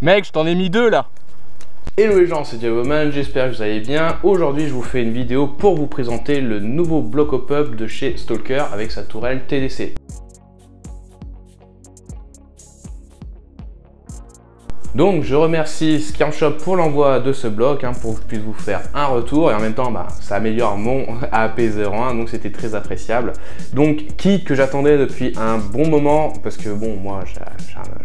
Mec, je t'en ai mis deux là. Hello les gens, c'est Diaboman, j'espère que vous allez bien. Aujourd'hui, je vous fais une vidéo pour vous présenter le nouveau bloc hop-up de chez Stalker avec sa tourelle TDC. Donc je remercie Skirmshop pour l'envoi de ce bloc, pour que je puisse vous faire un retour et en même temps ça améliore mon AP01, donc c'était très appréciable. Donc kit que j'attendais depuis un bon moment, parce que bon, moi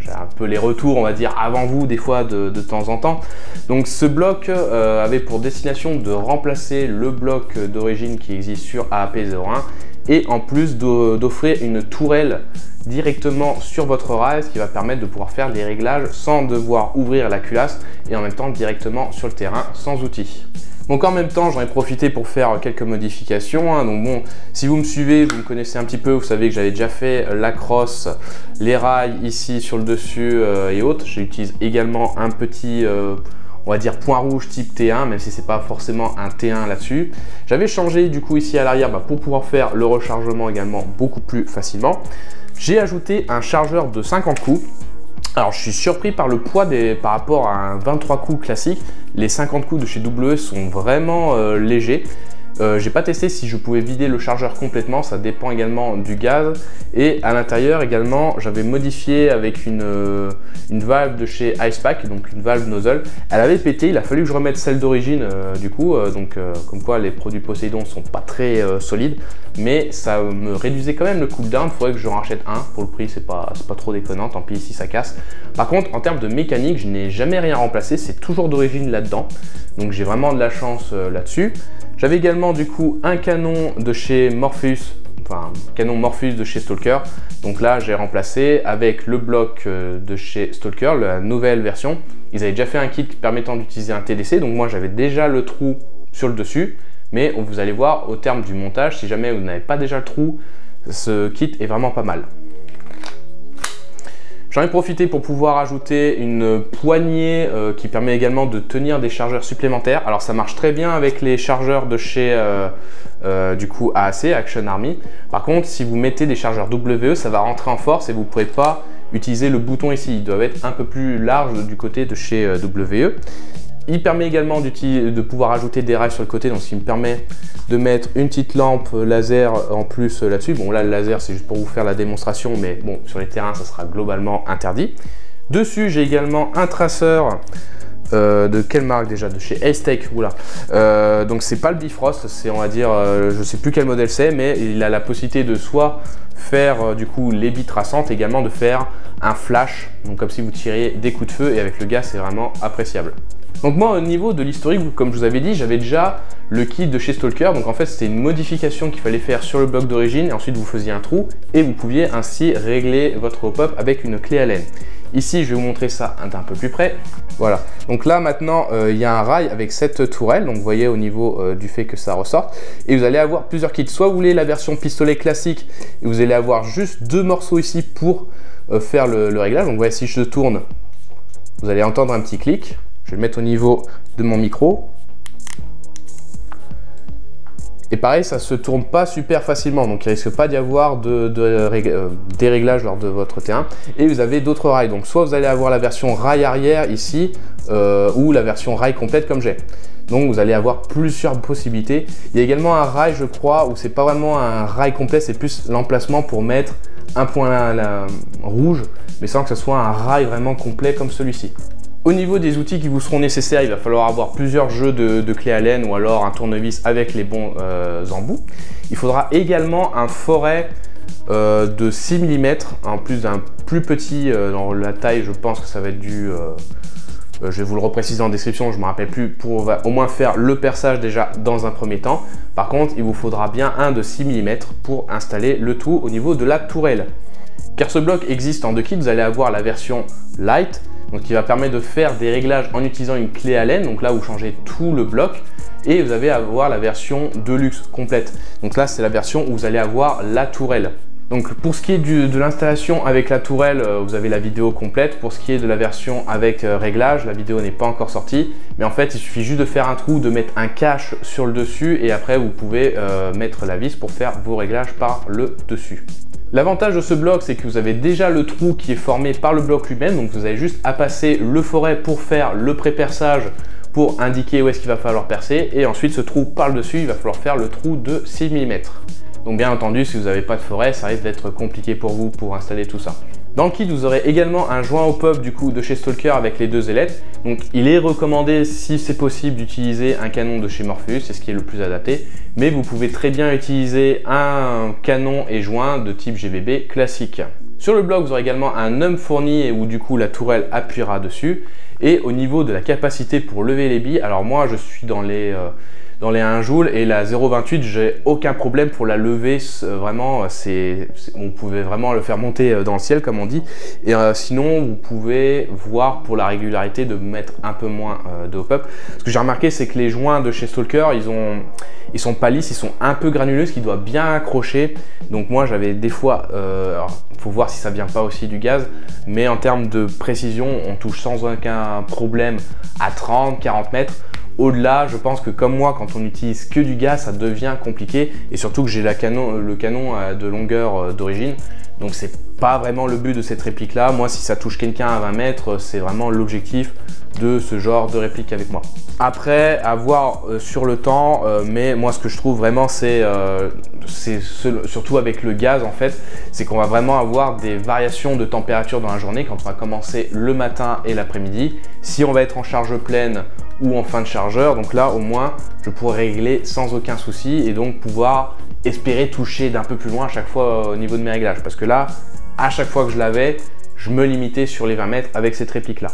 j'ai un peu les retours, on va dire, avant vous des fois de temps en temps. Donc ce bloc avait pour destination de remplacer le bloc d'origine qui existe sur AP01 et en plus d'offrir une tourelle directement sur votre rail, ce qui va permettre de pouvoir faire des réglages sans devoir ouvrir la culasse et en même temps directement sur le terrain sans outils. Donc en même temps, j'en ai profité pour faire quelques modifications. Donc bon, si vous me suivez, vous me connaissez un petit peu, vous savez que j'avais déjà fait la crosse, les rails ici sur le dessus et autres. J'utilise également un petit on va dire point rouge type T1, même si c'est pas forcément un T1 là-dessus. J'avais changé du coup ici à l'arrière pour pouvoir faire le rechargement également beaucoup plus facilement. J'ai ajouté un chargeur de 50 coups. Alors je suis surpris par le poids par rapport à un 23 coups classique. Les 50 coups de chez WE sont vraiment légers. J'ai pas testé si je pouvais vider le chargeur complètement, ça dépend également du gaz. Et à l'intérieur également, j'avais modifié avec une valve de chez Icepack, donc une valve nozzle. Elle avait pété, il a fallu que je remette celle d'origine du coup, comme quoi les produits Poseidon sont pas très solides, mais ça me réduisait quand même le cooldown. Il faudrait que je rachète un, pour le prix c'est pas trop déconnant, tant pis ici ça casse. Par contre en termes de mécanique, je n'ai jamais rien remplacé, c'est toujours d'origine là-dedans, donc j'ai vraiment de la chance là-dessus. J'avais également du coup un canon de chez Morpheus, canon Morpheus de chez Stalker. Donc là j'ai remplacé avec le bloc de chez Stalker, la nouvelle version. Ils avaient déjà fait un kit permettant d'utiliser un TDC, donc moi j'avais déjà le trou sur le dessus. Mais vous allez voir au terme du montage, si jamais vous n'avez pas déjà le trou, ce kit est vraiment pas mal. J'en ai profité pour pouvoir ajouter une poignée qui permet également de tenir des chargeurs supplémentaires. Alors ça marche très bien avec les chargeurs de chez du coup AAC, Action Army. Par contre, si vous mettez des chargeurs WE, ça va rentrer en force et vous ne pourrez pas utiliser le bouton ici. Ils doivent être un peu plus larges du côté de chez WE. Il permet également de pouvoir ajouter des rails sur le côté, donc ce qui me permet de mettre une petite lampe laser en plus là-dessus. Bon là le laser c'est juste pour vous faire la démonstration, mais bon sur les terrains ça sera globalement interdit. Dessus j'ai également un traceur de quelle marque déjà? De chez Aztec, oula. Donc c'est pas le Bifrost, c'est on va dire, je sais plus quel modèle c'est, mais il a la possibilité de soit faire du coup les billes traçantes, également de faire un flash, donc comme si vous tiriez des coups de feu, et avec le gaz c'est vraiment appréciable. Donc moi au niveau de l'historique, comme je vous avais dit, j'avais déjà le kit de chez Stalker, donc en fait c'était une modification qu'il fallait faire sur le bloc d'origine et ensuite vous faisiez un trou et vous pouviez ainsi régler votre hop-up avec une clé Allen. Ici je vais vous montrer ça d'un peu plus près. Voilà, donc là maintenant il y a un rail avec cette tourelle, donc vous voyez au niveau du fait que ça ressorte, et vous allez avoir plusieurs kits. Soit vous voulez la version pistolet classique et vous allez avoir juste deux morceaux ici pour faire le réglage. Donc vous voyez, si je tourne, vous allez entendre un petit clic. Je vais le mettre au niveau de mon micro. Et pareil, ça ne se tourne pas super facilement, donc il ne risque pas d'y avoir des réglages lors de votre terrain. Et vous avez d'autres rails, donc soit vous allez avoir la version rail arrière ici, ou la version rail complète comme j'ai. Donc vous allez avoir plusieurs possibilités. Il y a également un rail, je crois, où c'est pas vraiment un rail complet, c'est plus l'emplacement pour mettre un point rouge, mais sans que ce soit un rail vraiment complet comme celui-ci. Au niveau des outils qui vous seront nécessaires, il va falloir avoir plusieurs jeux de clés Allen ou alors un tournevis avec les bons embouts. Il faudra également un foret de 6 mm, en plus d'un plus petit dans la taille, je pense que ça va être du... je vais vous le repréciser en description, je ne me rappelle plus, pour au moins faire le perçage déjà dans un premier temps. Par contre, il vous faudra bien un de 6 mm pour installer le tout au niveau de la tourelle. Car ce bloc existe en deux kits, vous allez avoir la version Light, donc qui va permettre de faire des réglages en utilisant une clé Allen, donc là vous changez tout le bloc, et vous allez avoir la version Deluxe complète. Donc là c'est la version où vous allez avoir la tourelle. Donc pour ce qui est de l'installation avec la tourelle, vous avez la vidéo complète. Pour ce qui est de la version avec réglage, la vidéo n'est pas encore sortie, mais en fait il suffit juste de faire un trou, de mettre un cache sur le dessus, et après vous pouvez mettre la vis pour faire vos réglages par le dessus. L'avantage de ce bloc, c'est que vous avez déjà le trou qui est formé par le bloc lui-même, donc vous avez juste à passer le forêt pour faire le pré-perçage pour indiquer où est-ce qu'il va falloir percer, et ensuite ce trou par le dessus, il va falloir faire le trou de 6 mm. Donc bien entendu, si vous n'avez pas de forêt, ça risque d'être compliqué pour vous pour installer tout ça. Dans le kit, vous aurez également un joint au pop du coup de chez Stalker avec les 2 ailettes. Donc il est recommandé, si c'est possible, d'utiliser un canon de chez Morpheus, c'est ce qui est le plus adapté. Mais vous pouvez très bien utiliser un canon et joint de type GBB classique. Sur le bloc, vous aurez également un homme fourni où du coup la tourelle appuiera dessus. Et au niveau de la capacité pour lever les billes, alors moi je suis dans les 1 joule et la 0,28, j'ai aucun problème pour la lever, vraiment, on pouvait vraiment le faire monter dans le ciel comme on dit. Et sinon, vous pouvez voir pour la régularité de mettre un peu moins de hop-up. Ce que j'ai remarqué, c'est que les joints de chez Stalker, ils sont pas lisses, ils sont un peu granuleux, ce qui doit bien accrocher. Donc moi, j'avais des fois, faut voir si ça vient pas aussi du gaz, mais en termes de précision, on touche sans aucun problème à 30-40 mètres. Au-delà, je pense que comme moi, quand on n'utilise que du gaz, ça devient compliqué. Et surtout que j'ai le canon de longueur d'origine. Donc c'est pas vraiment le but de cette réplique là. Moi, si ça touche quelqu'un à 20 mètres, c'est vraiment l'objectif de ce genre de réplique avec moi. Après, à voir sur le temps, mais moi ce que je trouve vraiment c'est surtout avec le gaz en fait, c'est qu'on va vraiment avoir des variations de température dans la journée quand on va commencer le matin et l'après-midi. Si on va être en charge pleine ou en fin de chargeur, donc là au moins je pourrais régler sans aucun souci et donc pouvoir espérer toucher d'un peu plus loin à chaque fois au niveau de mes réglages, parce que là à chaque fois que je l'avais, je me limitais sur les 20 mètres avec cette réplique là.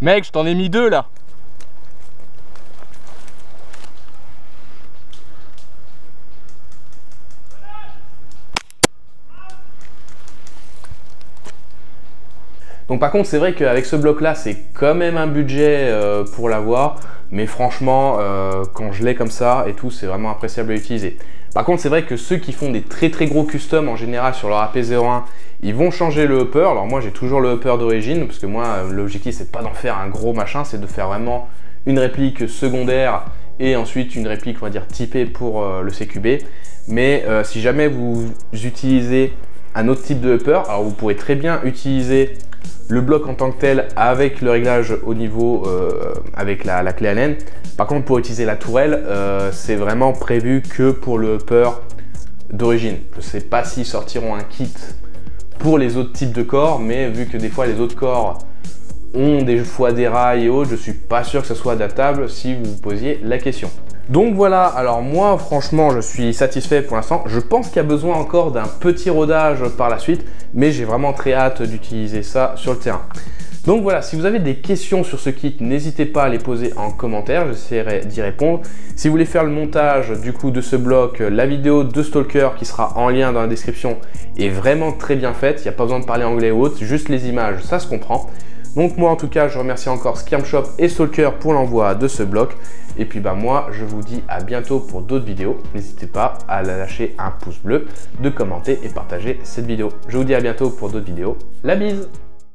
Mec, je t'en ai mis 2 là. Donc par contre, c'est vrai qu'avec ce bloc là, c'est quand même un budget pour l'avoir. Mais franchement, quand je l'ai comme ça et tout, c'est vraiment appréciable à utiliser. Par contre, c'est vrai que ceux qui font des très gros customs en général sur leur AP01, ils vont changer le hopper. Alors moi, j'ai toujours le hopper d'origine parce que moi, l'objectif, c'est pas d'en faire un gros machin, c'est de faire vraiment une réplique secondaire et ensuite une réplique, on va dire, typée pour le CQB. Mais si jamais vous utilisez un autre type de hopper, alors vous pourrez très bien utiliser le bloc en tant que tel avec le réglage au niveau avec la clé Allen. Par contre, pour utiliser la tourelle, c'est vraiment prévu que pour le hopper d'origine. Je ne sais pas s'ils sortiront un kit pour les autres types de corps, mais vu que des fois les autres corps ont des fois des rails et autres, je suis pas sûr que ce soit adaptable si vous vous posiez la question. Donc voilà, alors moi franchement je suis satisfait pour l'instant. Je pense qu'il y a besoin encore d'un petit rodage par la suite, mais j'ai vraiment très hâte d'utiliser ça sur le terrain. Donc voilà, si vous avez des questions sur ce kit, n'hésitez pas à les poser en commentaire, j'essaierai d'y répondre. Si vous voulez faire le montage du coup de ce bloc, la vidéo de Stalker qui sera en lien dans la description est vraiment très bien faite. Il n'y a pas besoin de parler anglais ou autre, juste les images, ça se comprend. Donc moi en tout cas, je remercie encore Skirmshop et Stalker pour l'envoi de ce bloc. Et puis bah moi, je vous dis à bientôt pour d'autres vidéos. N'hésitez pas à lâcher un pouce bleu, de commenter et partager cette vidéo. Je vous dis à bientôt pour d'autres vidéos. La bise!